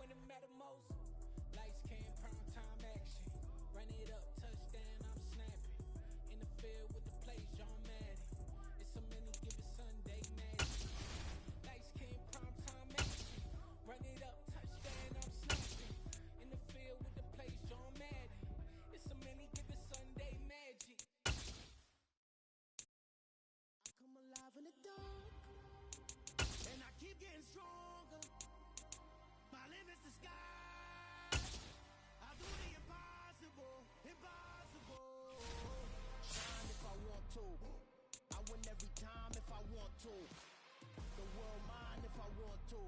when it matter most. Lights came, prime time action. Run it up, touchdown, I'm snapping. In the field with the plays, John Madden. It's so many given Sunday magic. Lights came, prime time action. Run it up, touchdown, I'm snapping. In the field with the plays, John Madden. It's so many given Sunday magic. I come alive in the dark, and I keep getting stronger. My limit's the sky. I do the impossible, impossible. Shine if I want to. I win every time if I want to. The world mine if I want to.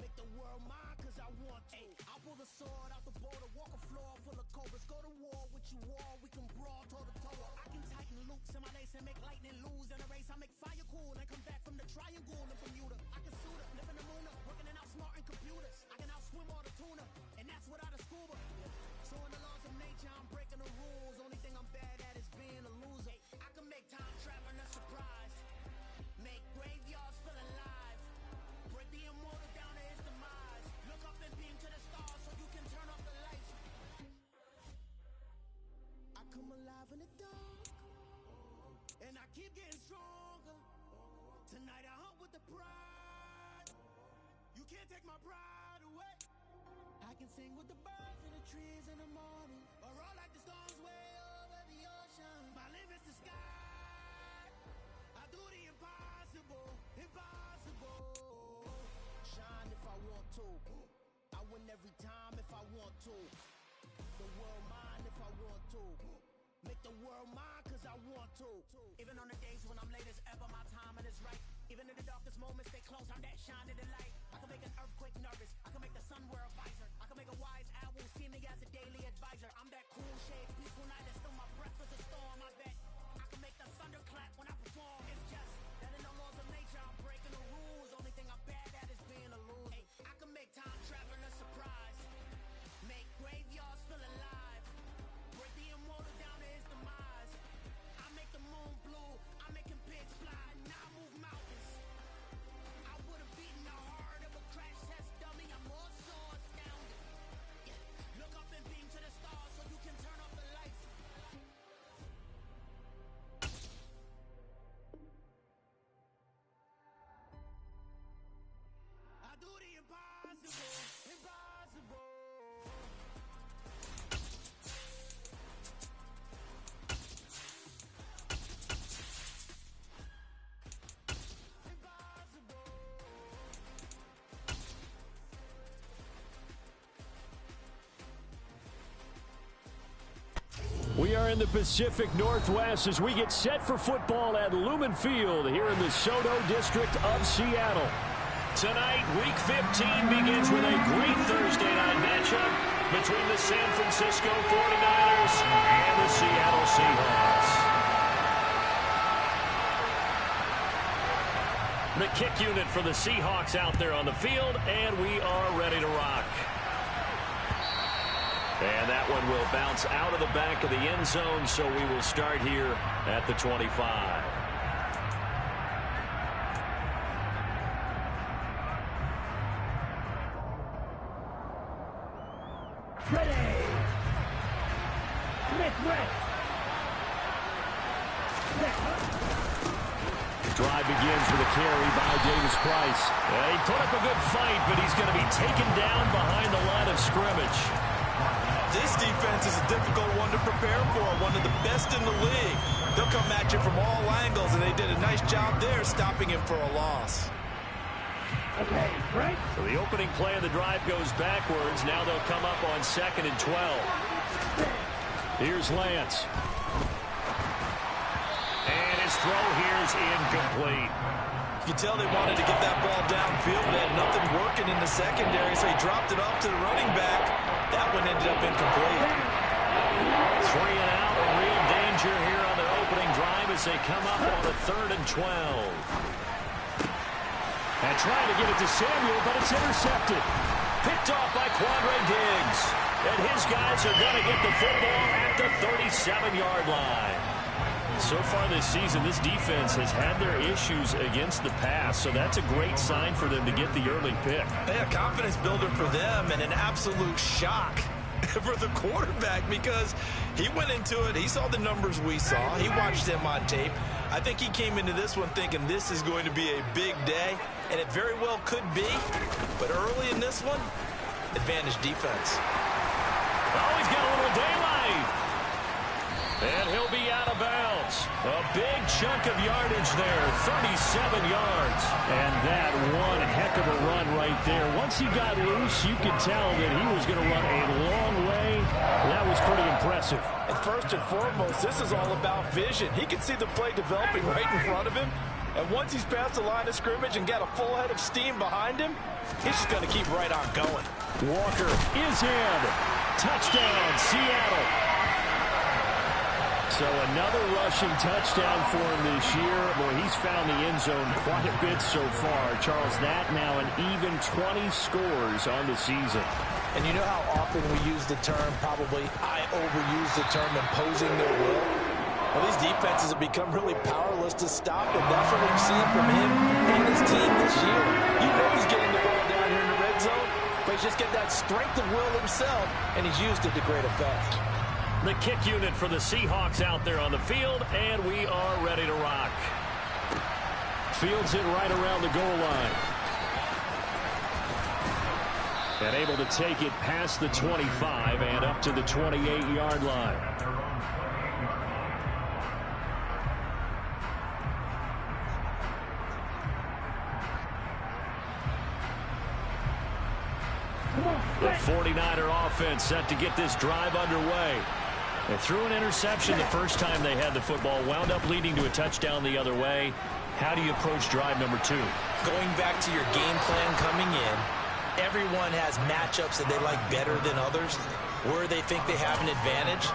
Make the world mine cause I want to. I pull the sword out the border, walk a floor full of cobras. Go to war with you all, we can brawl toe to toe. I can tighten loops in my lace and make lightning lose in a race. I make fire cool and come back from the triangle in Bermuda. I can suit up, live in the moon up, working and outsmarting computers. I can outswim all the tuna, and that's without a scuba. So in the laws of nature, I'm breaking the rules. Only thing I'm bad at is being a loser. I can make time traveling a surprise, make graveyards feel alive, break the immortal down to his demise. Look up and beam to the stars so you can turn off the lights. I come alive in the dark, and I keep getting stronger. Tonight I hunt with the pride. You can't take my pride away. I can sing with the birds and the trees in the morning, or roll like the storms way over the ocean. My limit's the sky. I do the impossible, impossible. Shine if I want to. I win every time if I want to. The world mine if I want to. Make the world mine cause I want to. Even on the days when I'm late as ever, my timing is right. Even in the darkest moments, stay close, I'm that shining the light. I can make an earthquake nervous, I can make the sun wear a visor. I can make a wise owl see me as a daily advisor. I'm that cool shade, peaceful night, that's still my breath is a storm. I bet I can make the thunder clap when I perform. It's just that in the laws of nature, I'm breaking the rules. Only thing I'm bad at is being a loser. Hey, I can make time traveling a surprise, make graveyards feel alive, break the immortal down to his demise. I make the moon blue, I'm making pigs fly, now I move mountains. I would have beaten the heart of a crash test dummy, I'm more so astounded. Yeah. Look up and beam to the stars so you can turn off the lights. I do the impossible, impossible. We are in the Pacific Northwest as we get set for football at Lumen Field here in the Soto District of Seattle. Tonight, Week 15 begins with a great Thursday night matchup between the San Francisco 49ers and the Seattle Seahawks. The kick unit for the Seahawks out there on the field, and we are ready to rock. And that one will bounce out of the back of the end zone, so we will start here at the 25. Ready. The drive begins with a carry by Davis Price. He put up a good fight, but he's going to be taken down behind the line of scrimmage. This defense is a difficult one to prepare for, one of the best in the league. They'll come at you from all angles, and they did a nice job there stopping him for a loss. Okay, right. So the opening play of the drive goes backwards. Now they'll come up on 2nd and 12. Here's Lance. And his throw here is incomplete. You can tell they wanted to get that ball downfield. They had nothing working in the secondary, so he dropped it off to the running back. That one ended up incomplete. 3 and out, in real danger here on their opening drive as they come up on a 3rd and 12. And trying to get it to Samuel, but it's intercepted. Picked off by Quandre Diggs. And his guys are going to get the football at the 37-yard line. So far this season, this defense has had their issues against the pass, so that's a great sign for them to get the early pick. Yeah, confidence builder for them and an absolute shock for the quarterback because he went into it. He saw the numbers we saw. He watched them on tape. I think he came into this one thinking this is going to be a big day, and it very well could be. But early in this one, advantage defense. Oh, he's got a little daylight. And he'll be out of bounds. A big chunk of yardage there, 37 yards. And that one heck of a run right there. Once he got loose, you could tell that he was going to run a long way. That was pretty impressive. And first and foremost, this is all about vision. He can see the play developing right in front of him. And once he's past the line of scrimmage and got a full head of steam behind him, he's just going to keep right on going. Walker is in. Touchdown, Seattle. So another rushing touchdown for him this year. Boy, he's found the end zone quite a bit so far. Charles, that now an even 20 scores on the season. And you know how often we use the term, probably I overuse the term imposing their will? Well, these defenses have become really powerless to stop him. That's what we've seen from him and his team this year. You know he's getting the ball down here in the red zone, but he's just getting that strength of will himself, and he's used it to great effect. The kick unit for the Seahawks out there on the field, and we are ready to rock. Fields it right around the goal line. And able to take it past the 25 and up to the 28-yard line. The 49er offense set to get this drive underway. They threw an interception the first time they had the football, wound up leading to a touchdown the other way. How do you approach drive number 2? Going back to your game plan coming in, everyone has matchups that they like better than others. Where they think they have an advantage,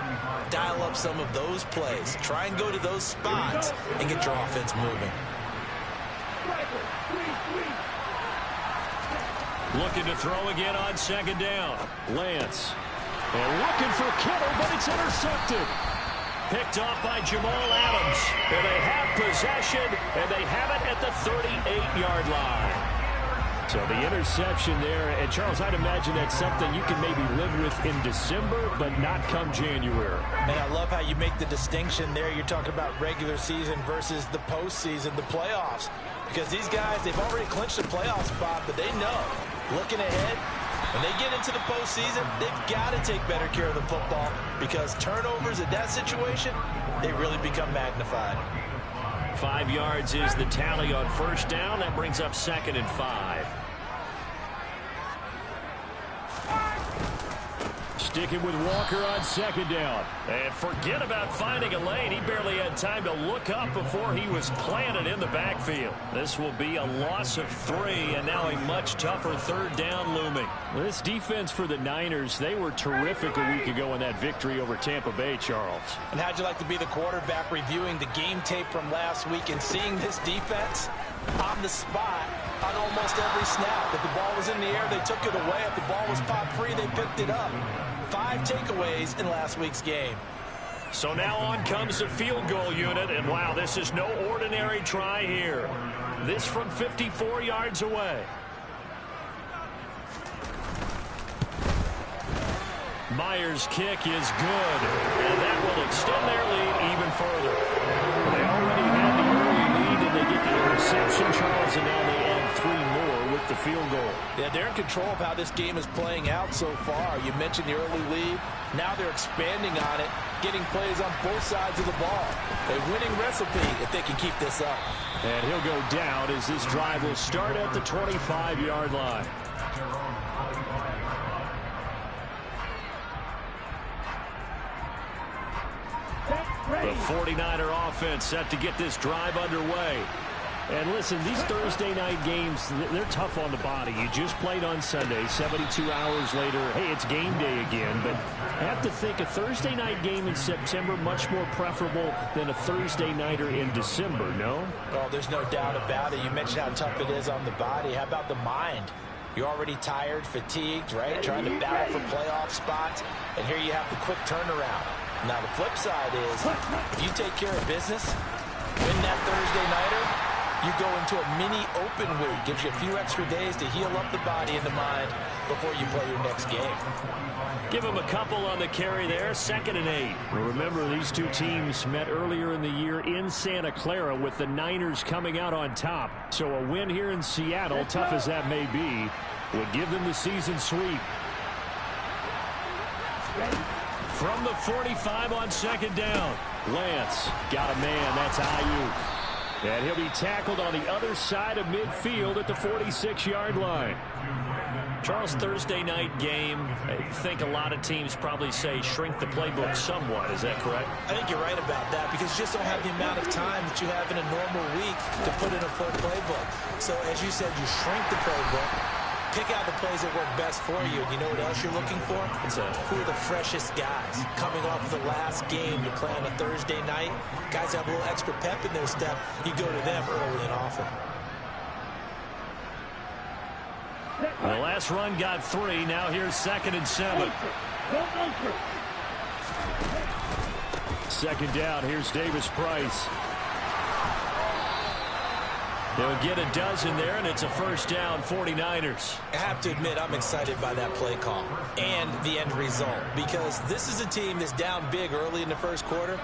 dial up some of those plays. Try and go to those spots and get your offense moving. Looking to throw again on second down. Lance. And looking for Kittle, but it's intercepted. Picked off by Jamal Adams. And they have possession, and they have it at the 38-yard line. So the interception there. And, Charles, I'd imagine that's something you can maybe live with in December, but not come January. Man, I love how you make the distinction there. You're talking about regular season versus the postseason, the playoffs. Because these guys, they've already clinched the playoff spot, but they know, looking ahead, when they get into the postseason, they've got to take better care of the football because turnovers in that situation, they really become magnified. 5 yards is the tally on first down. That brings up 2nd and 5. Sticking with Walker on second down. And forget about finding a lane. He barely had time to look up before he was planted in the backfield. This will be a loss of 3, and now a much tougher third down looming. This defense for the Niners, they were terrific a week ago in that victory over Tampa Bay, Charles. And how'd you like to be the quarterback reviewing the game tape from last week and seeing this defense on the spot on almost every snap? If the ball was in the air, they took it away. If the ball was popped free, they picked it up. 5 takeaways in last week's game. So now on comes the field goal unit, and wow, this is no ordinary try here. This from 54 yards away. Myers' kick is good, and that will extend their lead even further. They already had the early lead, and they get the interception, Charles, and now they add 3 more with the field goal. Yeah, they're in control of how this game is playing out so far. You mentioned the early lead. Now they're expanding on it, getting plays on both sides of the ball. A winning recipe if they can keep this up. And he'll go down as this drive will start at the 25-yard line. The 49er offense set to get this drive underway. And listen, these Thursday night games, they're tough on the body. You just played on Sunday, 72 hours later. Hey, it's game day again. But I have to think a Thursday night game in September much more preferable than a Thursday nighter in December, no? Oh, there's no doubt about it. You mentioned how tough it is on the body. How about the mind? You're already tired, fatigued, right? Trying to battle for playoff spots. And here you have the quick turnaround. Now, the flip side is, if you take care of business, win that Thursday nighter, you go into a mini open week. Gives you a few extra days to heal up the body and the mind before you play your next game. Give him a couple on the carry there, 2nd and 8. Well, remember, these two teams met earlier in the year in Santa Clara with the Niners coming out on top. So a win here in Seattle, tough as that may be, would give them the season sweep. From the 45 on 2nd down, Lance got a man. That's Ayuk. And he'll be tackled on the other side of midfield at the 46-yard line. Charles, Thursday night game, I think a lot of teams probably say shrink the playbook somewhat. Is that correct? I think you're right about that because you just don't have the amount of time that you have in a normal week to put in a full playbook. So, as you said, you shrink the playbook, pick out the plays that work best for you. And you know what else you're looking for? Who are the freshest guys coming off of the last game to play on a Thursday night? Guys have a little extra pep in their step. You go to them early and often. The last run got 3. Now here's 2nd and 7. 2nd down. Here's Davis Price. They'll get a dozen there, and it's a 1st down, 49ers. I have to admit, I'm excited by that play call and the end result because this is a team that's down big early in the first quarter,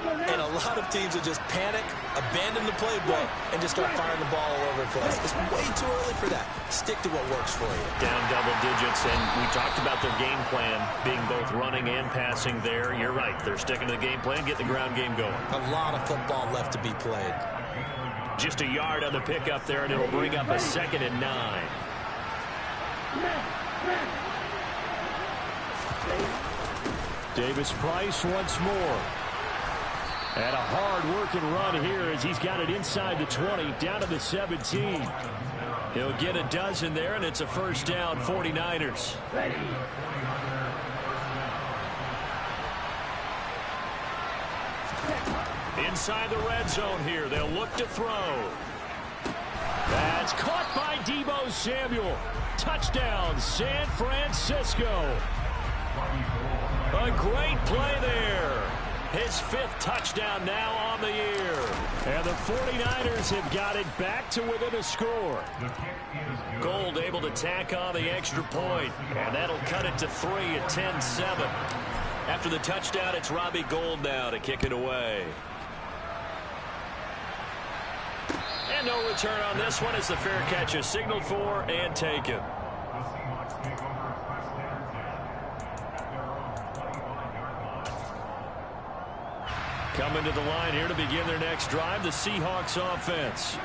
and a lot of teams will just panic, abandon the playbook, and just start firing the ball all over the place. It's way too early for that. Stick to what works for you. Down double digits, and we talked about their game plan being both running and passing there. You're right. They're sticking to the game plan, getting the ground game going. A lot of football left to be played. Just a yard on the pickup there, and it'll bring up a 2nd and 9. Davis Price once more. And a hard-working run here as he's got it inside the 20, down to the 17. He'll get a dozen there, and it's a 1st down, 49ers. Inside the red zone here. They'll look to throw. That's caught by Deebo Samuel. Touchdown, San Francisco. A great play there. His 5th touchdown now on the year. And the 49ers have got it back to within a score. Gold able to tack on the extra point. And that'll cut it to 3 at 10-7. After the touchdown, it's Robbie Gould now to kick it away. And no return on this one as the fair catch is signaled for and taken. Coming to the line here to begin their next drive, the Seahawks offense.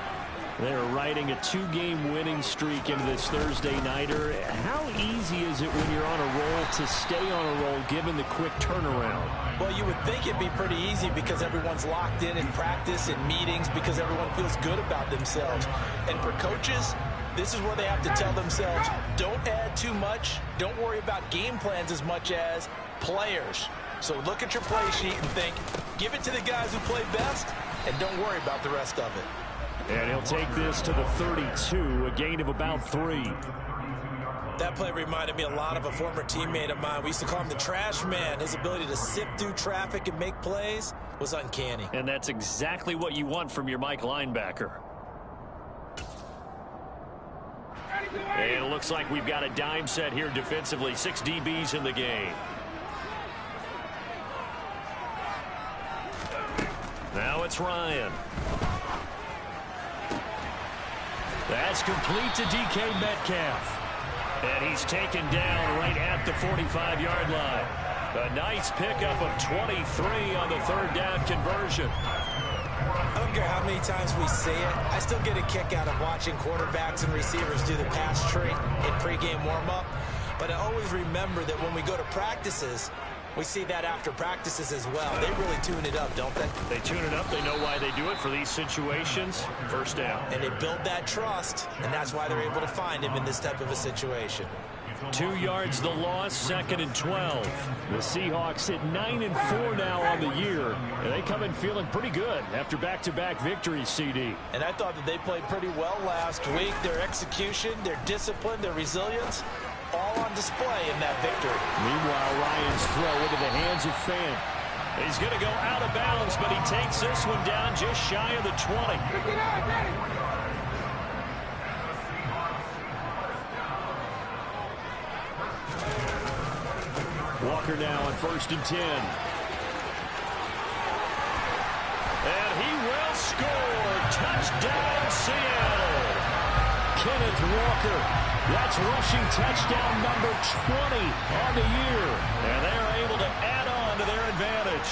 They're riding a 2-game winning streak into this Thursday nighter. How easy is it when you're on a roll to stay on a roll given the quick turnaround? Well, you would think it'd be pretty easy because everyone's locked in practice and meetings because everyone feels good about themselves. And for coaches, this is where they have to tell themselves, don't add too much. Don't worry about game plans as much as players. So look at your play sheet and think, give it to the guys who play best, and don't worry about the rest of it. And he'll take this to the 32, a gain of about 3. That play reminded me a lot of a former teammate of mine. We used to call him the trash man. His ability to sift through traffic and make plays was uncanny. And that's exactly what you want from your Mike linebacker. And it looks like we've got a dime set here defensively. 6 DBs in the game. Now it's Ryan. That's complete to DK Metcalf. And he's taken down right at the 45-yard line. A nice pickup of 23 on the 3rd down conversion. I don't care how many times we say it, I still get a kick out of watching quarterbacks and receivers do the pass tree in pregame warm-up. But I always remember that when we go to practices, we see that after practices as well. They really tune it up, don't they? They tune it up. They know why they do it for these situations. 1st down. And they build that trust, and that's why they're able to find him in this type of a situation. 2 yards the loss, 2nd and 12. The Seahawks at 9-4 now on the year. And they come in feeling pretty good after back-to-back victories, CD. And I thought that they played pretty well last week. Their execution, their discipline, their resilience, all on display in that victory. Meanwhile, Ryan's throw into the hands of Fant. He's going to go out of bounds, but he takes this one down just shy of the 20. Walker now on 1st and 10. And he will score. Touchdown, Seattle. Kenneth Walker. That's rushing touchdown number 20 on the year. And they're able to add on to their advantage.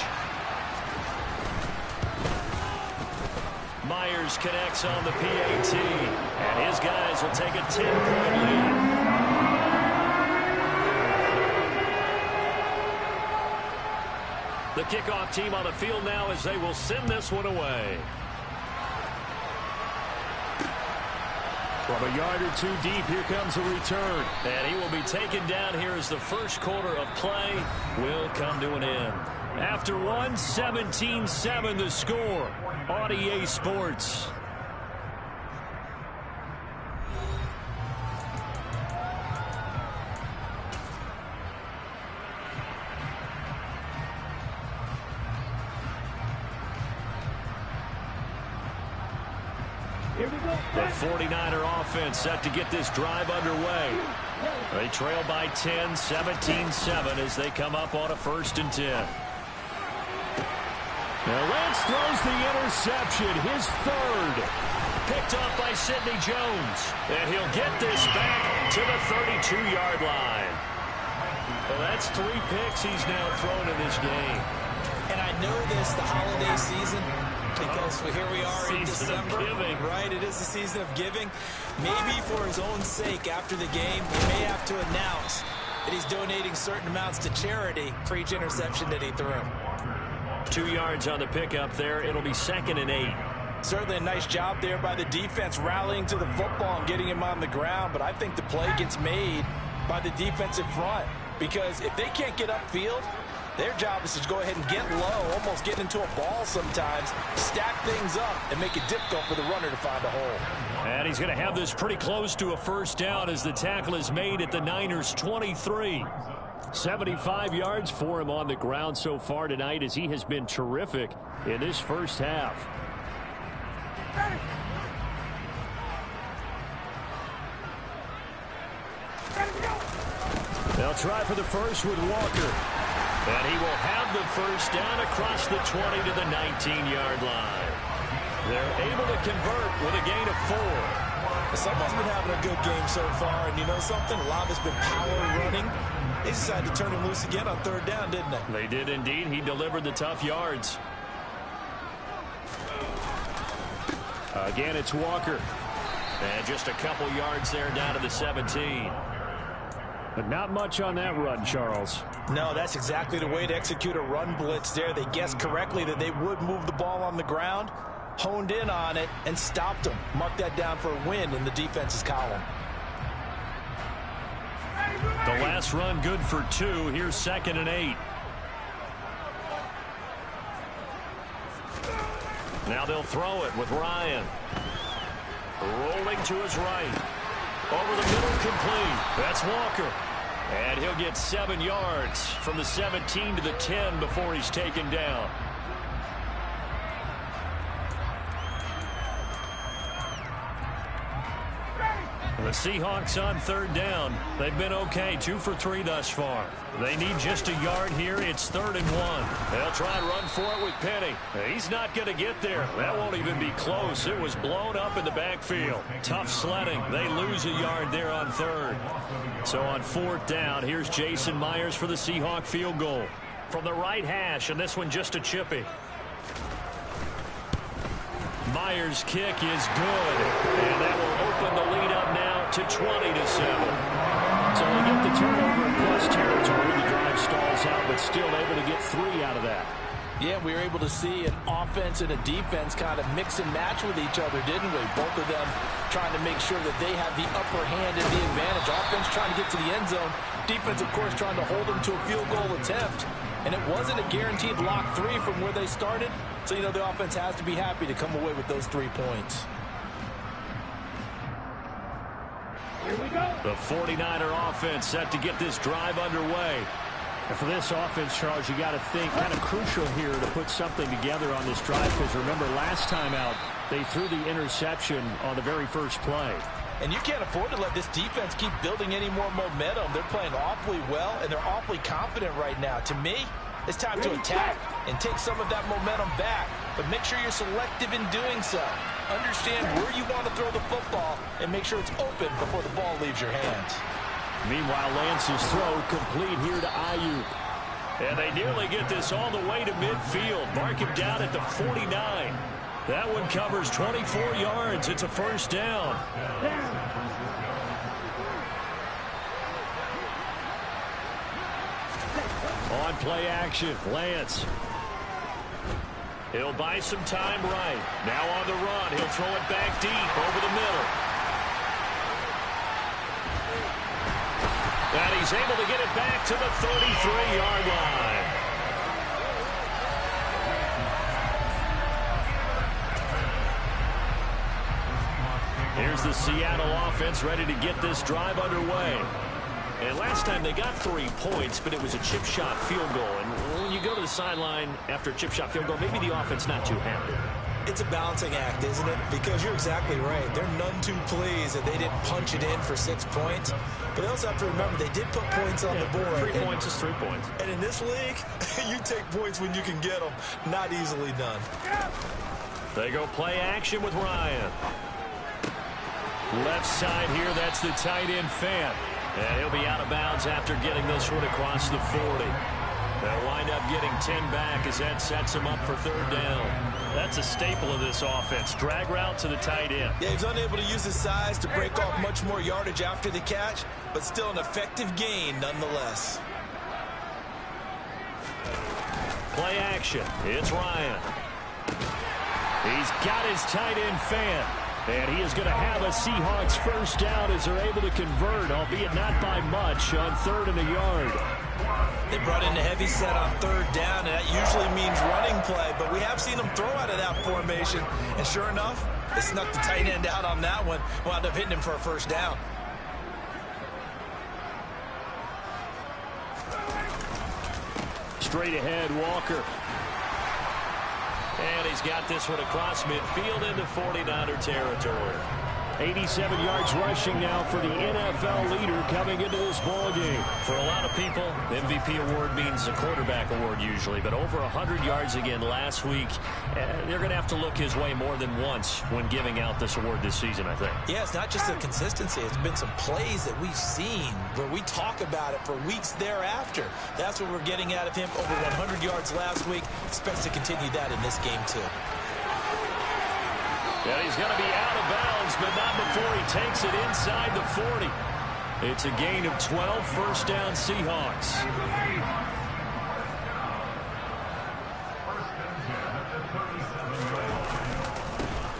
Myers connects on the PAT. And his guys will take a 10-point lead. The kickoff team on the field now as they will send this one away. From a yard or two deep, here comes a return. And he will be taken down here as the first quarter of play will come to an end. After one, 17-7 the score on EA Sports. The 49er offense set to get this drive underway. They trail by 10, 17-7 as they come up on a 1st and 10. Now Lance throws the interception, his 3rd. Picked up by Sidney Jones. And he'll get this back to the 32-yard line. Well, that's 3 picks he's now thrown in this game. And I know this, the holiday season, because here we are in December, right? It is the season of giving. Maybe for his own sake, after the game, he may have to announce that he's donating certain amounts to charity for each interception that he threw. 2 yards on the pickup there. It'll be 2nd and 8. Certainly a nice job there by the defense, rallying to the football and getting him on the ground. But I think the play gets made by the defensive front, because if they can't get upfield, their job is to go ahead and get low, almost get into a ball sometimes, stack things up, and make it difficult for the runner to find a hole. And he's going to have this pretty close to a 1st down as the tackle is made at the Niners' 23. 75 yards for him on the ground so far tonight, as he has been terrific in this first half. They'll try for the first with Walker. And he will have the 1st down across the 20 to the 19-yard line. They're able to convert with a gain of 4. Someone's been having a good game so far, and you know something? A lot of it's been power running. They decided to turn him loose again on 3rd down, didn't they? They did indeed. He delivered the tough yards. Again, it's Walker. And just a couple yards there down to the 17. But not much on that run, Charles. No, that's exactly the way to execute a run blitz there. They guessed correctly that they would move the ball on the ground, honed in on it, and stopped them. Mark that down for a win in the defense's column. The last run good for 2. Here's 2nd and 8. Now they'll throw it with Ryan. Rolling to his right. Over the middle, complete. That's Walker. And he'll get 7 yards from the 17 to the 10 before he's taken down. The Seahawks on 3rd down. They've been okay, 2 for 3 thus far. They need just a yard here. It's 3rd and 1. They'll try and run for it with Penny. He's not going to get there. That won't even be close. It was blown up in the backfield. Tough sledding. They lose a yard there on 3rd. So on 4th down, here's Jason Myers for the Seahawk field goal. From the right hash, and this one just a chippy. Myers' kick is good. And that will open the lead up now to 20-7. So they get the turnover in plus territory. The drive stalls out, but still able to get 3 out of that. Yeah, we were able to see an offense and a defense kind of mix and match with each other, didn't we? Both of them trying to make sure that they have the upper hand and the advantage. Offense trying to get to the end zone. Defense, of course, trying to hold them to a field goal attempt. And it wasn't a guaranteed lock 3 from where they started. So, you know, the offense has to be happy to come away with those 3 points. Here we go. The 49er offense set to get this drive underway. And for this offense, Charles, you got to think kind of crucial here to put something together on this drive, because remember last time out they threw the interception on the very first play. And you can't afford to let this defense keep building any more momentum. They're playing awfully well, and they're awfully confident right now. To me, it's time to attack and take some of that momentum back. But make sure you're selective in doing so. Understand where you want to throw the football and make sure it's open before the ball leaves your hands. Meanwhile, Lance's throw complete here to Ayuk. And they nearly get this all the way to midfield. Mark him down at the 49. That one covers 24 yards. It's a first down. On play action, Lance. He'll buy some time right. Now on the run. He'll throw it back deep over the middle. And he's able to get it back to the 33-yard line. Here's the Seattle offense ready to get this drive underway. And last time they got 3 points, but it was a chip shot field goal. And when you go to the sideline after a chip shot field goal, maybe the offense not too happy. It's a balancing act, isn't it? Because you're exactly right. They're none too pleased that they didn't punch it in for 6 points. But they also have to remember they did put points on the board. 3 points is 3 points. And in this league, you take points when you can get them. Not easily done. They go play action with Ryan. Left side here, that's the tight end Fant. And he'll be out of bounds after getting this one across the 40. They'll wind up getting 10 back as that sets him up for third down. That's a staple of this offense. Drag route to the tight end. Yeah, he's unable to use his size to break off much more yardage after the catch, but still an effective gain nonetheless. Play action. It's Ryan. He's got his tight end Fant. And he is going to have a Seahawks first down as they're able to convert, albeit not by much, on 3rd and a yard. They brought in a heavy set on 3rd down, and that usually means running play, but we have seen them throw out of that formation. And sure enough, they snuck the tight end out on that one, wound up hitting him for a first down. Straight ahead, Walker. And he's got this one across midfield into 49er territory. 87 yards rushing now for the NFL leader coming into this ball game. For a lot of people, the MVP award means a quarterback award usually, but over 100 yards again last week. They're going to have to look his way more than once when giving out this award this season, I think. Yeah, it's not just the consistency. It's been some plays that we've seen where we talk about it for weeks thereafter. That's what we're getting out of him. Over 100 yards last week. Expects to continue that in this game, too. Yeah, he's going to be out of bounds, but not before he takes it inside the 40. It's a gain of 12, first down Seahawks.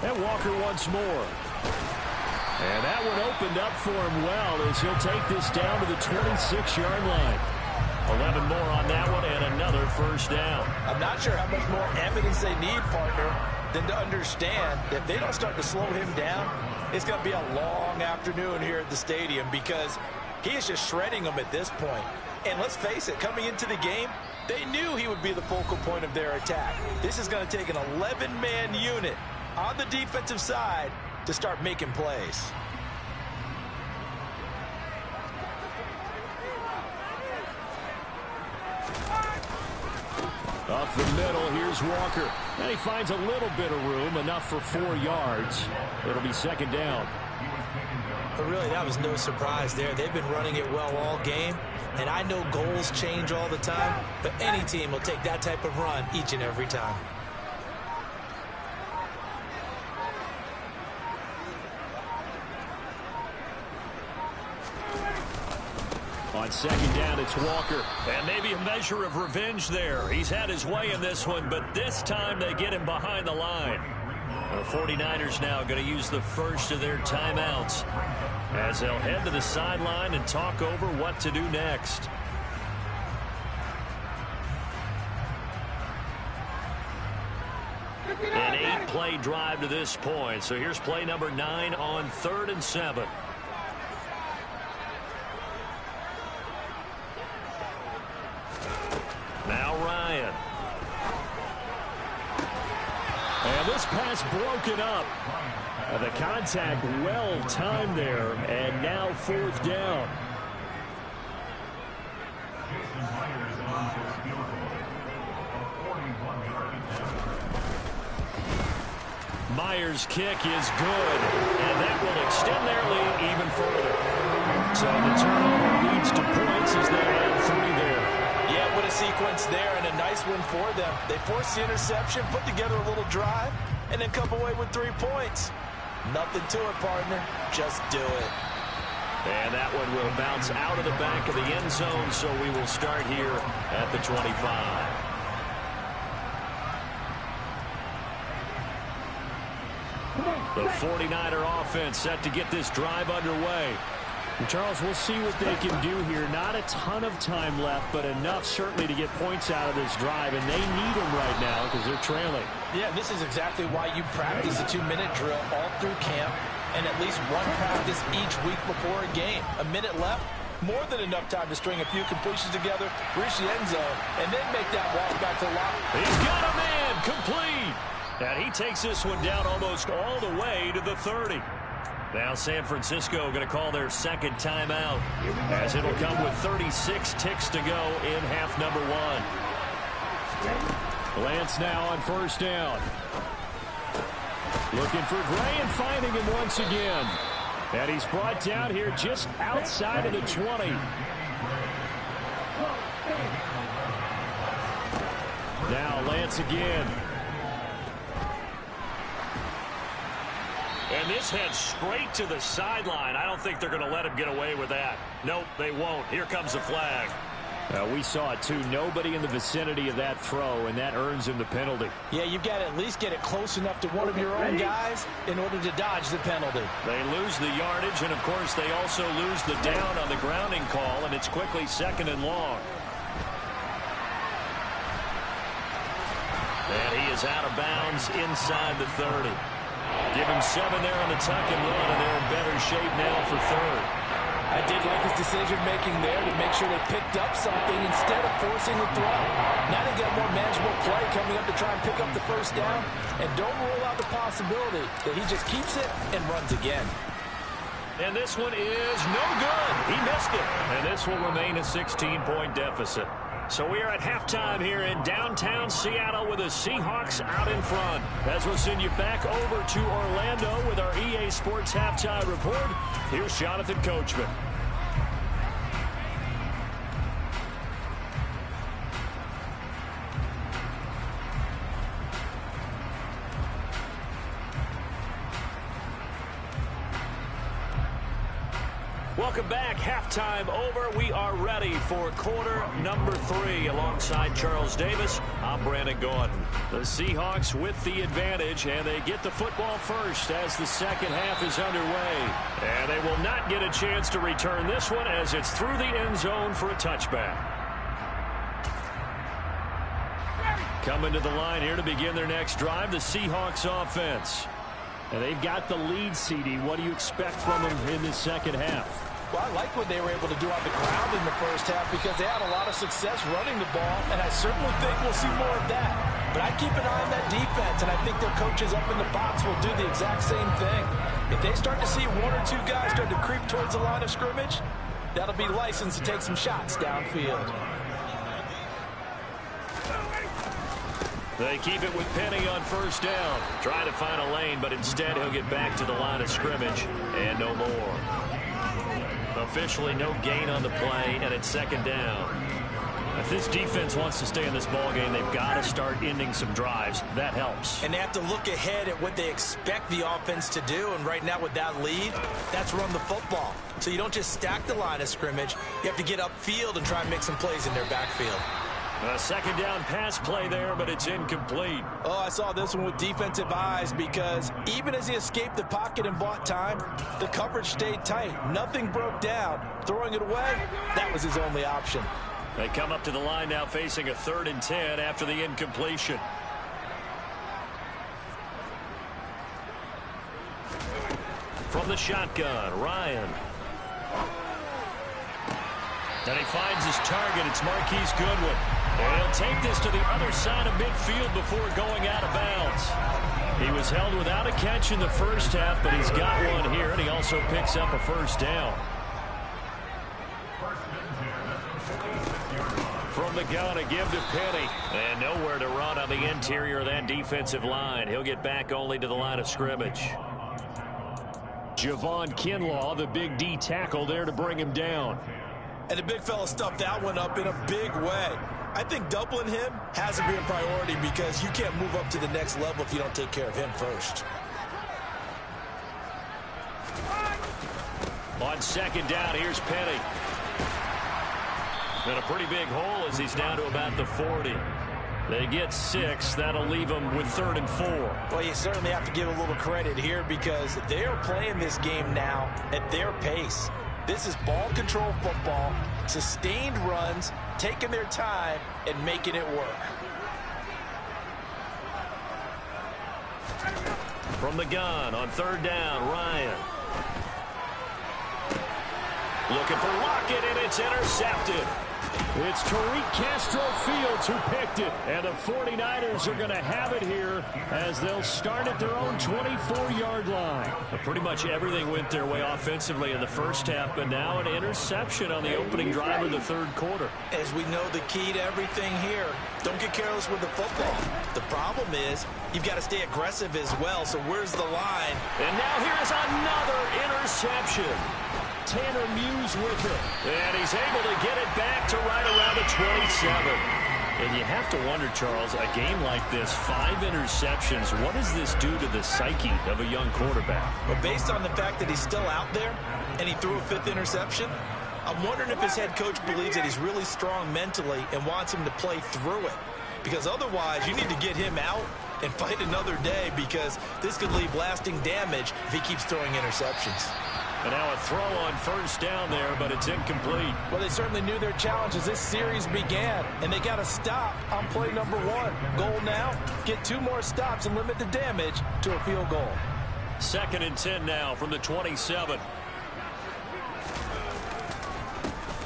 And Walker once more. And that one opened up for him well as he'll take this down to the 26-yard line. 11 more on that one and another first down. I'm not sure how much more evidence they need, partner, than to understand that if they don't start to slow him down, it's going to be a long afternoon here at the stadium because he is just shredding them at this point. And let's face it, coming into the game, they knew he would be the focal point of their attack. This is going to take an 11-man unit on the defensive side to start making plays. Up the middle, here's Walker. And he finds a little bit of room, enough for 4 yards. It'll be second down. But really, that was no surprise there. They've been running it well all game. And I know goals change all the time, but any team will take that type of run each and every time. On second down, it's Walker. And maybe a measure of revenge there. He's had his way in this one, but this time they get him behind the line. The 49ers now going to use the first of their timeouts as they'll head to the sideline and talk over what to do next. An 8-play drive to this point. So here's play number 9 on 3rd and 7. broken up. The contact well timed there, and now fourth down. Myers' kick is good, and that will extend their lead even further. So the turnover leads to points as they add 3 there. Yeah, what a sequence there, and a nice one for them. They forced the interception, put together a little drive, and then come away with 3 points. Nothing to it, partner. Just do it. And that one will bounce out of the back of the end zone, so we will start here at the 25. The 49er offense set to get this drive underway. Charles, we'll see what they can do here. Not a ton of time left, but enough certainly to get points out of this drive, and they need them right now because they're trailing. Yeah, this is exactly why you practice a 2-minute drill all through camp and at least one practice each week before a game. A minute left, more than enough time to string a few completions together, reach the end zone, and then make that walk back to the line. He's got a man complete. And he takes this one down almost all the way to the 30. Now San Francisco going to call their second timeout as it'll come with 36 ticks to go in half number 1. Lance now on first down. Looking for Gray and finding him once again. And he's brought down here just outside of the 20. Now Lance again. And this heads straight to the sideline. I don't think they're going to let him get away with that. Nope, they won't. Here comes the flag. We saw it, too. Nobody in the vicinity of that throw, and that earns him the penalty. Yeah, you've got to at least get it close enough to one of your own guys in order to dodge the penalty. They lose the yardage, and, of course, they also lose the down on the grounding call, and it's quickly 2nd and long. And he is out of bounds inside the 30. Give him 7 there on the tuck and run, and they're in better shape now for 3rd. I did like his decision-making there to make sure they picked up something instead of forcing the throw. Now they got a more manageable play coming up to try and pick up the first down, and don't rule out the possibility that he just keeps it and runs again. And this one is no good. He missed it. And this will remain a 16-point deficit. So we are at halftime here in downtown Seattle with the Seahawks out in front. As we'll send you back over to Orlando with our EA Sports Halftime Report, here's Jonathan Coachman. Welcome back. Halftime over. We are ready for quarter number 3. Alongside Charles Davis, I'm Brandon Gordon. The Seahawks with the advantage, and they get the football first as the second half is underway. And they will not get a chance to return this one as it's through the end zone for a touchback. Coming to the line here to begin their next drive, the Seahawks offense. And they've got the lead, CD. What do you expect from them in the second half? Well, I like what they were able to do on the ground in the first half because they had a lot of success running the ball, and I certainly think we'll see more of that. But I keep an eye on that defense, and I think their coaches up in the box will do the exact same thing. If they start to see 1 or 2 guys start to creep towards the line of scrimmage, that'll be licensed to take some shots downfield. They keep it with Penny on first down. Trying to find a lane, but instead he'll get back to the line of scrimmage and no more. Officially no gain on the play, and it's second down. If this defense wants to stay in this ballgame, they've got to start ending some drives. That helps. And they have to look ahead at what they expect the offense to do, and right now with that lead, that's run the football. So you don't just stack the line of scrimmage. You have to get upfield and try and make some plays in their backfield. A second down pass play there, but it's incomplete. Oh, I saw this one with defensive eyes because even as he escaped the pocket and bought time, the coverage stayed tight. Nothing broke down. Throwing it away, that was his only option. They come up to the line now facing a 3rd and 10 after the incompletion. From the shotgun, Ryan. And he finds his target. It's Marquise Goodwin. And he'll take this to the other side of midfield before going out of bounds. He was held without a catch in the first half, but he's got one here, and he also picks up a first down. From the gun, a give to Penny. And nowhere to run on the interior of that defensive line. He'll get back only to the line of scrimmage. Javon Kinlaw, the big D tackle there to bring him down. And the big fella stuffed that one up in a big way. I think doubling him has to be a priority because you can't move up to the next level if you don't take care of him first. On second down, here's Penny. And a pretty big hole as he's down to about the 40. They get 6. That'll leave them with 3rd and 4. Well, you certainly have to give a little credit here because they are playing this game now at their pace. This is ball control football, sustained runs, taking their time, and making it work. From the gun on 3rd down, Ryan. Looking for Lockett, and it's intercepted. It's Tariq Castro-Fields who picked it, and the 49ers are going to have it here as they'll start at their own 24-yard line. Pretty much everything went their way offensively in the first half, but now an interception on the opening drive of the 3rd quarter. As we know, the key to everything here, don't get careless with the football. The problem is you've got to stay aggressive as well, so where's the line? And now here's another interception. Tanner Muse with it. And he's able to get it back to right around the 27. And you have to wonder, Charles, a game like this, 5 interceptions, what does this do to the psyche of a young quarterback? Well, based on the fact that he's still out there and he threw a 5th interception, I'm wondering if his head coach believes that he's really strong mentally and wants him to play through it. Because otherwise, you need to get him out and fight another day because this could leave lasting damage if he keeps throwing interceptions. And now a throw on 1st down there, but it's incomplete. Well, they certainly knew their challenge as this series began, and they got to stop on play number 1. Goal now, get 2 more stops and limit the damage to a field goal. 2nd and 10 now from the 27.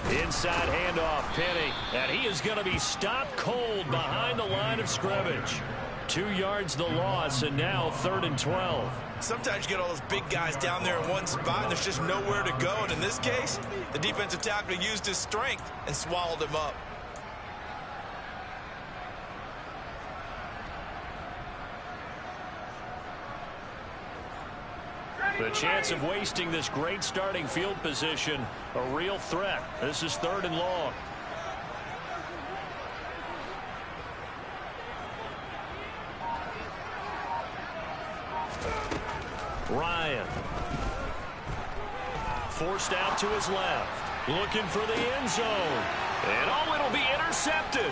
Inside handoff, Penny, and he is going to be stopped cold behind the line of scrimmage. 2 yards the loss, and now 3rd and 12. Sometimes you get all those big guys down there in one spot, and there's just nowhere to go. And in this case, the defensive tackle used his strength and swallowed him up. The chance of wasting this great starting field position, a real threat. This is 3rd and long. Ryan. Forced out to his left. Looking for the end zone. And oh, it'll be intercepted.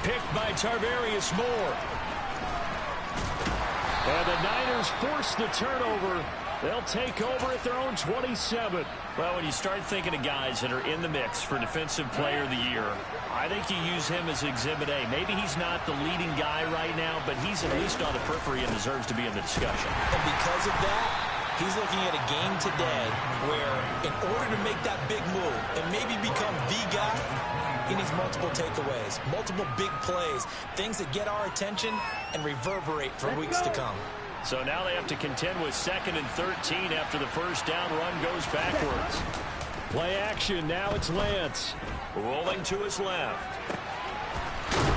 Picked by Tarvarius Moore. And the Niners force the turnover. They'll take over at their own 27. Well, when you start thinking of guys that are in the mix for Defensive Player of the Year, I think you use him as Exhibit A. Maybe he's not the leading guy right now, but he's at least on the periphery and deserves to be in the discussion. And because of that, he's looking at a game today where in order to make that big move and maybe become the guy, he needs multiple takeaways, multiple big plays, things that get our attention and reverberate for weeks to come. So now they have to contend with 2nd and 13 after the first down run goes backwards. Play action. Now it's Lance. Rolling to his left.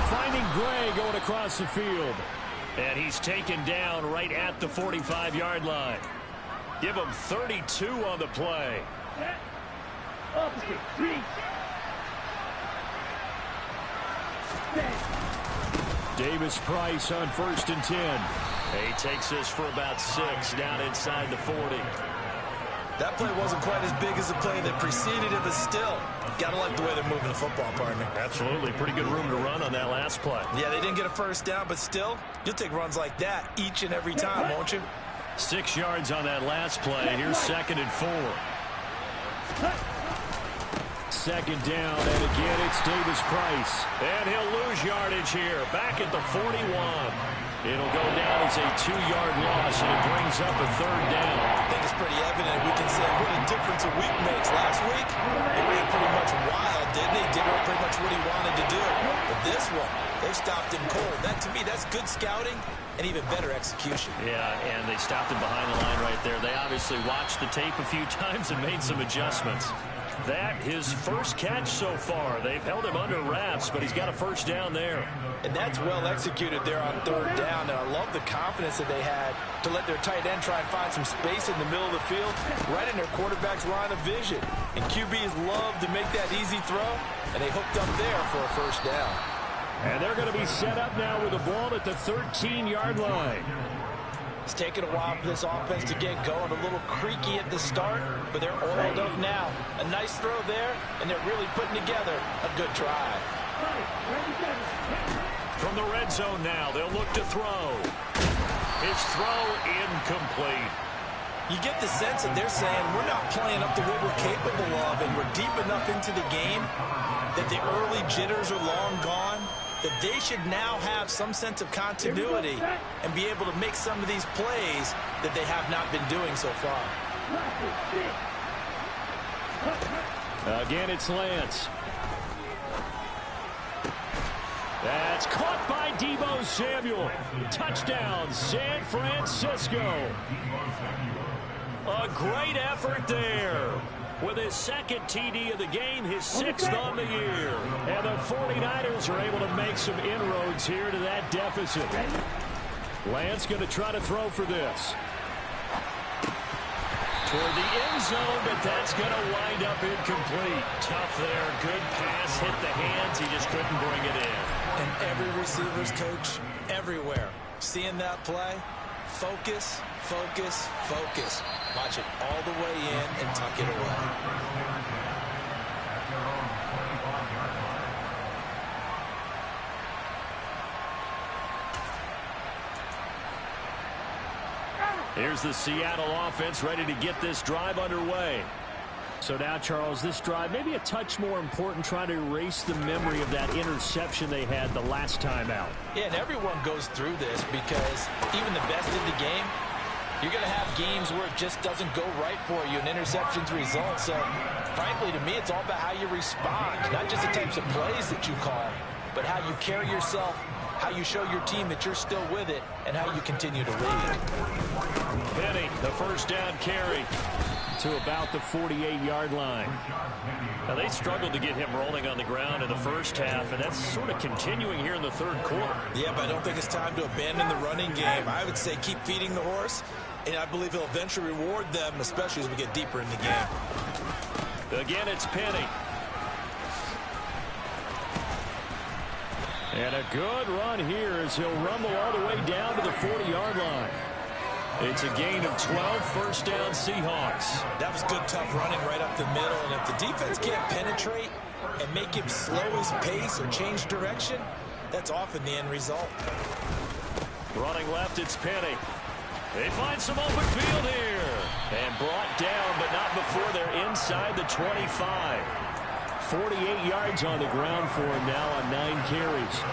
Finding Gray going across the field. And he's taken down right at the 45-yard line. Give him 32 on the play. Opposite, 3. Davis Price on 1st and 10. He takes this for about 6 down inside the 40. That play wasn't quite as big as the play that preceded it, but still, gotta like the way they're moving the football, partner. Absolutely. Pretty good room to run on that last play. Yeah, they didn't get a first down, but still, you'll take runs like that each and every time, won't you? 6 yards on that last play. Here's 2nd and 4. 2nd down, and again, it's Davis Price. And he'll lose yardage here, back at the 41. It'll go down as a 2-yard loss, and it brings up a 3rd down. I think it's pretty evident. We can say what a difference a week makes. Last week, they ran pretty much wild, didn't they? Did pretty much what he wanted to do. But this one, they stopped him cold. That, to me, that's good scouting and even better execution. Yeah, and they stopped him behind the line right there. They obviously watched the tape a few times and made some adjustments. That, his first catch so far. They've held him under wraps, but he's got a 1st down there. And that's well executed there on 3rd down. And I love the confidence that they had to let their tight end try and find some space in the middle of the field, right in their quarterback's line of vision. And QBs love to make that easy throw, and they hooked up there for a 1st down. And they're going to be set up now with the ball at the 13-yard line. It's taken a while for this offense to get going. A little creaky at the start, but they're oiled up now. A nice throw there, and they're really putting together a good drive. From the red zone now, they'll look to throw. His throw incomplete. You get the sense that they're saying we're not playing up to what we're capable of, and we're deep enough into the game that the early jitters are long gone, that they should now have some sense of continuity and be able to make some of these plays that they have not been doing so far. Again, it's Lance. That's caught by Deebo Samuel. Touchdown, San Francisco. A great effort there. With his 2nd TD of the game, his 6th on the year. And the 49ers are able to make some inroads here to that deficit. Lance going to try to throw for this. Toward the end zone, but that's going to wind up incomplete. Tough there. Good pass. Hit the hands. He just couldn't bring it in. And every receiver's coach everywhere seeing that play. Focus, focus, focus. Watch it all the way in and tuck it away. Here's the Seattle offense ready to get this drive underway. So now, Charles, this drive maybe a touch more important, trying to erase the memory of that interception they had the last time out. Yeah, and everyone goes through this because even the best in the game, you're going to have games where it just doesn't go right for you, and interceptions result. So, frankly, to me, it's all about how you respond, not just the types of plays that you call, but how you carry yourself, how you show your team that you're still with it, and how you continue to lead. Penny, the 1st down carry to about the 48-yard line. Now, they struggled to get him rolling on the ground in the first half, and that's sort of continuing here in the 3rd quarter. Yeah, but I don't think it's time to abandon the running game. I would say keep feeding the horse, and I believe he'll eventually reward them, especially as we get deeper in the game. Again, it's Penny. And a good run here as he'll rumble all the way down to the 40-yard line. It's a gain of 12, 1st down Seahawks. That was good, tough running right up the middle. And if the defense can't penetrate and make him slow his pace or change direction, that's often the end result. Running left, it's Penny. They find some open field here. And brought down, but not before they're inside the 25. 48 yards on the ground for him now on 9 carries.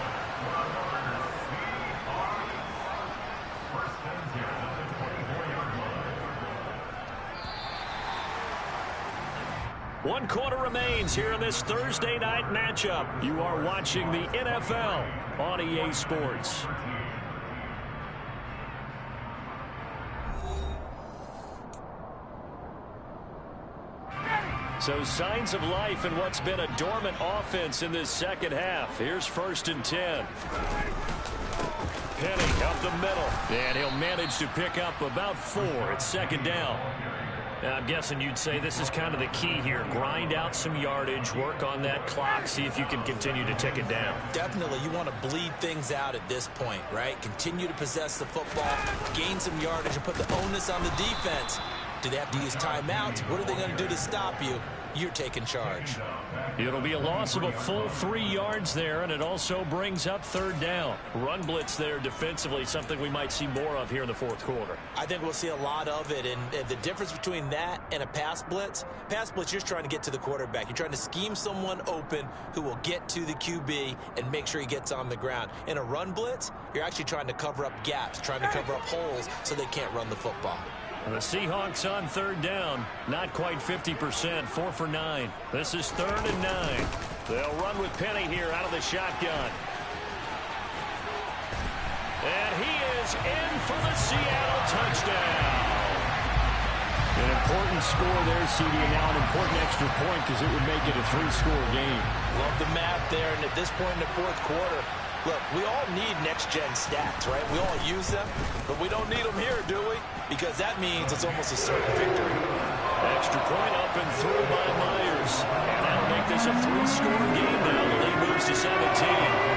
One quarter remains here in this Thursday night matchup. You are watching the NFL on EA Sports. So signs of life in what's been a dormant offense in this 2nd half. Here's 1st and 10. Penny up the middle. And he'll manage to pick up about 4. It's 2nd down. Now, I'm guessing you'd say this is kind of the key here. Grind out some yardage, work on that clock, see if you can continue to tick it down. Definitely. You want to bleed things out at this point, right? Continue to possess the football, gain some yardage, and put the onus on the defense. Do they have to use timeouts? What are they going to do to stop you? you're taking charge. It'll be a loss of a full 3 yards there, and it also brings up third down. Run blitz there defensively, something we might see more of here in the fourth quarter. I think we'll see a lot of it, and the difference between that and a pass blitz, you're just trying to get to the quarterback. You're trying to scheme someone open who will get to the QB and make sure he gets on the ground. In a run blitz, you're actually trying to cover up gaps, trying to cover up holes so they can't run the football. The Seahawks on third down, not quite 50%, 4 for 9. This is 3rd and 9. They'll run with Penny here out of the shotgun. And he is in for the Seattle touchdown. An important score there, CD, and now an important extra point because it would make it a 3-score game. Love the math there, and at this point in the fourth quarter, look, we all need next-gen stats, right? We all use them, but we don't need them here, do we? Because that means it's almost a certain victory. Extra point up and through by Myers. And that'll make this a 3-score game now. The lead moves to 17.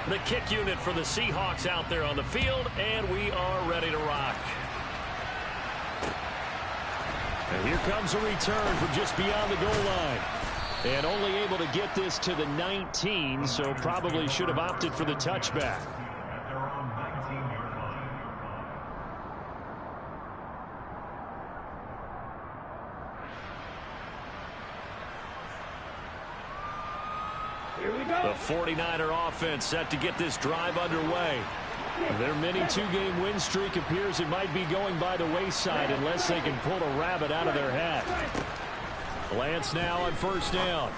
The kick unit for the Seahawks out there on the field, and we are ready to rock. And here comes a return from just beyond the goal line. And only able to get this to the 19, so probably should have opted for the touchback. Here we go. The 49er offense set to get this drive underway. Their mini 2-game win streak appears it might be going by the wayside unless they can pull a rabbit out of their hat. Lance now on first down.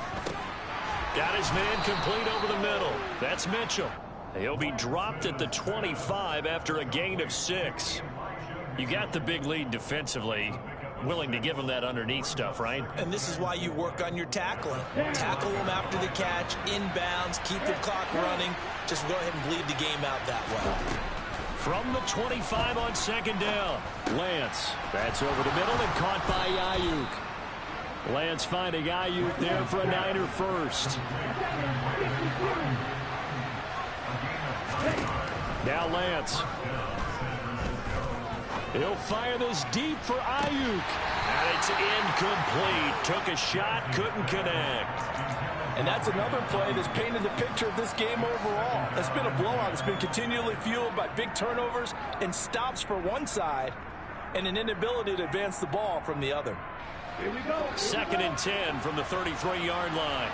Got his man complete over the middle. That's Mitchell. He'll be dropped at the 25 after a gain of 6. You got the big lead defensively. Willing to give him that underneath stuff, right? And this is why you work on your tackling. Tackle them after the catch, inbounds, keep the clock running. Just go ahead and bleed the game out that way. From the 25 on second down, Lance. That's over the middle and caught by Ayuk. Lance finding Ayuk there for a Niner first. Now Lance. He'll fire this deep for Ayuk. And it's incomplete. Took a shot, couldn't connect. And that's another play that's painted the picture of this game overall. It's been a blowout. It's been continually fueled by big turnovers and stops for one side and an inability to advance the ball from the other. Here we go. 2nd and 10 from the 33-yard line.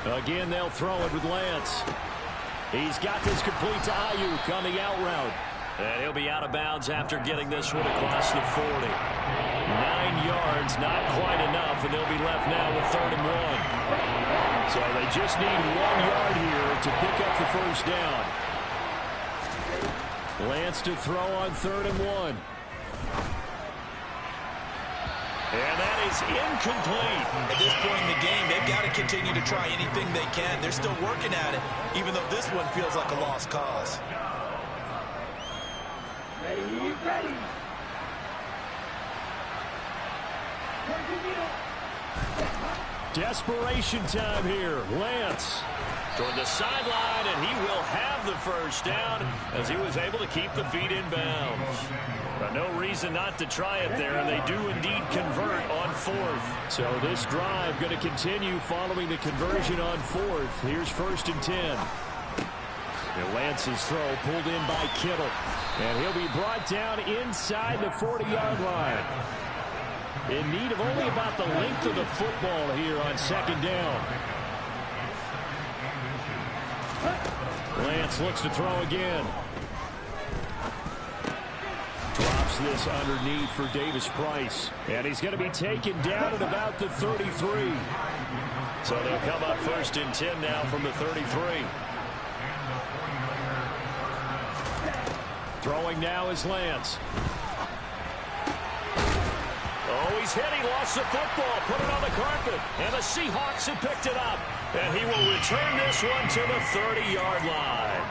Again, they'll throw it with Lance. He's got this complete to Ayuk on the out route. And he'll be out of bounds after getting this one across the 40. 9 yards, not quite enough, and they'll be left now with 3rd and 1. So they just need 1 yard here to pick up the first down. Lance to throw on 3rd and 1. And that is incomplete. At this point in the game, they've got to continue to try anything they can. They're still working at it, even though this one feels like a lost cause. Ready, ready. Desperation time here. Lance toward the sideline, and he will have the first down as he was able to keep the feet in bounds. But no reason not to try it there, and they do indeed convert on 4th. So this drive going to continue following the conversion on 4th. Here's 1st and 10. And Lance's throw pulled in by Kittle. And he'll be brought down inside the 40-yard line. In need of only about the length of the football here on 2nd down. Lance looks to throw again. Drops this underneath for Davis Price. And he's going to be taken down at about the 33. So they'll come up 1st and 10 now from the 33. Throwing now is Lance. Oh, he's hit. He lost the football. Put it on the carpet. And the Seahawks have picked it up. And he will return this one to the 30-yard line.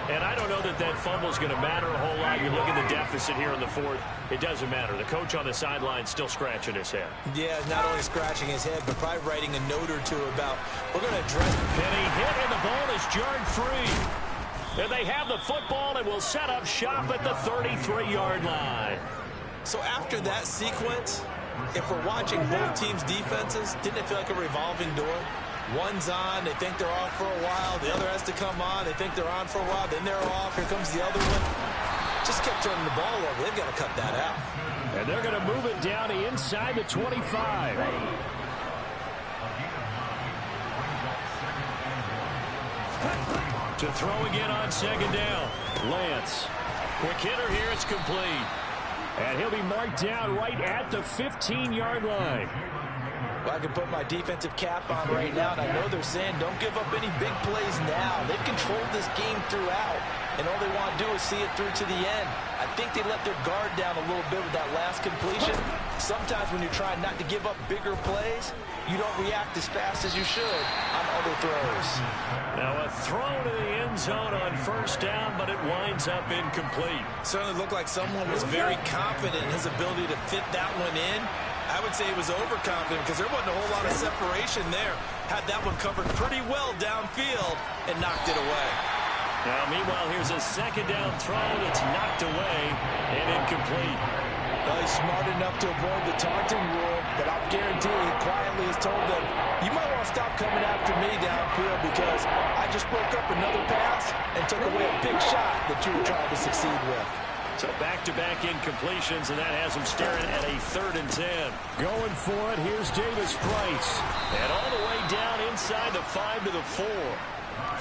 And I don't know that that fumble is going to matter a whole lot. You look at the deficit here in the 4th. It doesn't matter. The coach on the sideline still scratching his head. Yeah, not only scratching his head, but probably writing a note or two about, we're going to address. Penny hit, and the ball is jarred free. And they have the football and will set up shop at the 33-yard line. So after that sequence, if we're watching both teams' defenses, didn't it feel like a revolving door? One's on, they think they're off for a while. The other has to come on, they think they're on for a while. Then they're off, here comes the other one. Just kept turning the ball over. They've got to cut that out. And they're going to move it down to inside the 25. To throw again on second down. Lance. Quick hitter here. It's complete. And he'll be marked down right at the 15-yard line. Well, I can put my defensive cap on right now, and I know they're saying don't give up any big plays now. They've controlled this game throughout, and all they want to do is see it through to the end. I think they let their guard down a little bit with that last completion. Sometimes when you're trying not to give up bigger plays, you don't react as fast as you should on other throws. Now a throw to the end zone on first down, but it winds up incomplete. Certainly looked like someone was very confident in his ability to fit that one in. I would say he was overconfident because there wasn't a whole lot of separation there. Had that one covered pretty well downfield and knocked it away. Now, meanwhile, here's a second down throw that's knocked away and incomplete. Well, he's smart enough to avoid the taunting rule, but I'll guarantee he quietly has told them, you might want to stop coming after me downfield because I just broke up another pass and took away a big shot that you were trying to succeed with. So back-to-back incompletions, and that has him staring at a 3rd and 10. Going for it, here's Davis Price. And all the way down inside the 5 to the 4.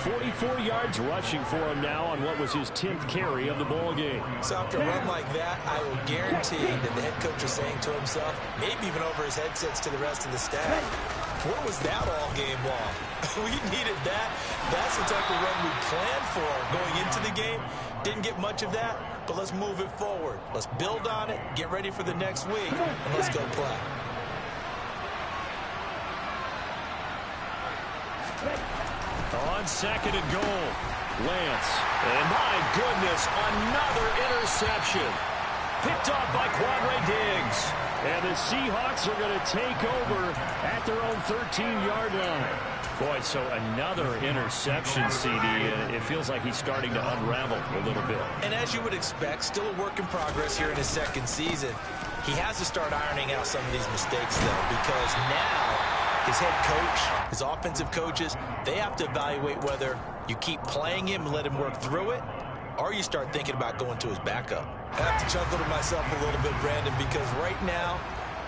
44 yards rushing for him now on what was his 10th carry of the ball game. So after a run like that, I will guarantee that the head coach is saying to himself, maybe even over his headsets to the rest of the staff, where was that all game long? We needed that. That's the type of run we planned for going into the game. Didn't get much of that, but let's move it forward. Let's build on it, get ready for the next week, and let's go play. On 2nd and goal, Lance. And my goodness, another interception. Picked off by Quadre Diggs. And the Seahawks are going to take over at their own 13-yard line. Boy, so another interception, CD. It feels like he's starting to unravel a little bit. And as you would expect, still a work in progress here in his 2nd season. He has to start ironing out some of these mistakes, though, because now his head coach, his offensive coaches, they have to evaluate whether you keep playing him and let him work through it, or you start thinking about going to his backup. I have to chuckle to myself a little bit, Brandon, because right now,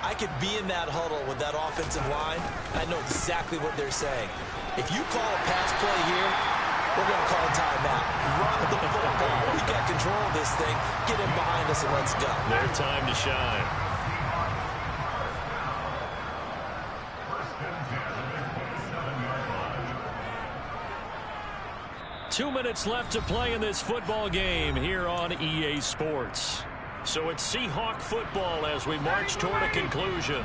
I could be in that huddle with that offensive line. I know exactly what they're saying. If you call a pass play here, we're going to call a timeout. Run the football. We got control of this thing. Get him behind us and let's go. Their time to shine. Two minutes left to play in this football game here on EA Sports. So it's Seahawk football as we march toward a conclusion.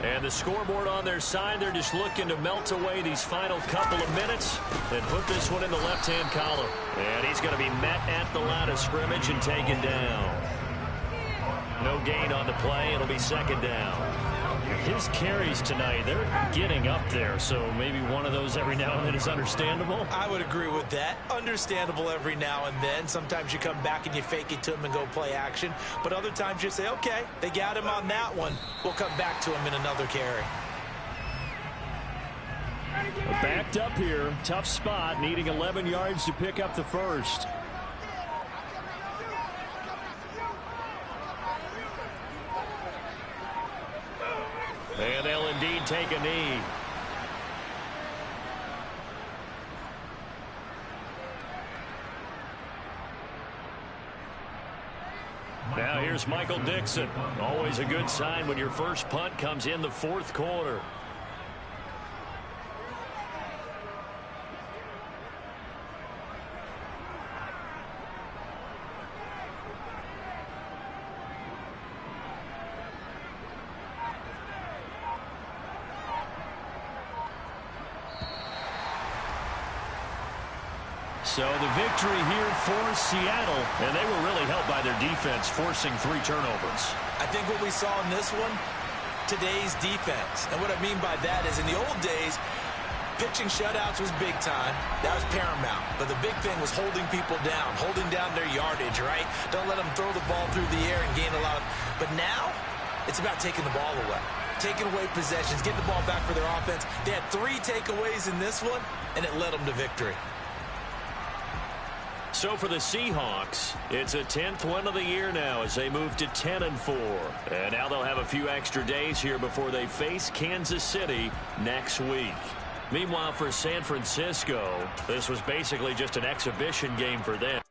And the scoreboard on their side, they're just looking to melt away these final couple of minutes and put this one in the left-hand column. And he's going to be met at the line of scrimmage and taken down. No gain on the play. It'll be 2nd down. His carries tonight, they're getting up there, so maybe one of those every now and then is understandable. I would agree with that. Understandable every now and then. Sometimes you come back and you fake it to him and go play action. But other times you say, okay, they got him on that one. We'll come back to him in another carry. Backed up here. Tough spot, needing 11 yards to pick up the first. And they'll indeed take a knee. Now here's Michael Dixon. Always a good sign when your first punt comes in the 4th quarter. So the victory here for Seattle, and they were really helped by their defense, forcing 3 turnovers. I think what we saw in this one, today's defense. And what I mean by that is in the old days, pitching shutouts was big time. That was paramount. But the big thing was holding people down, holding down their yardage, right? Don't let them throw the ball through the air and gain a lot of... But now, it's about taking the ball away. Taking away possessions, getting the ball back for their offense. They had 3 takeaways in this one, and it led them to victory. So for the Seahawks, it's a 10th win of the year now as they move to 10-4. And now they'll have a few extra days here before they face Kansas City next week. Meanwhile, for San Francisco, this was basically just an exhibition game for them.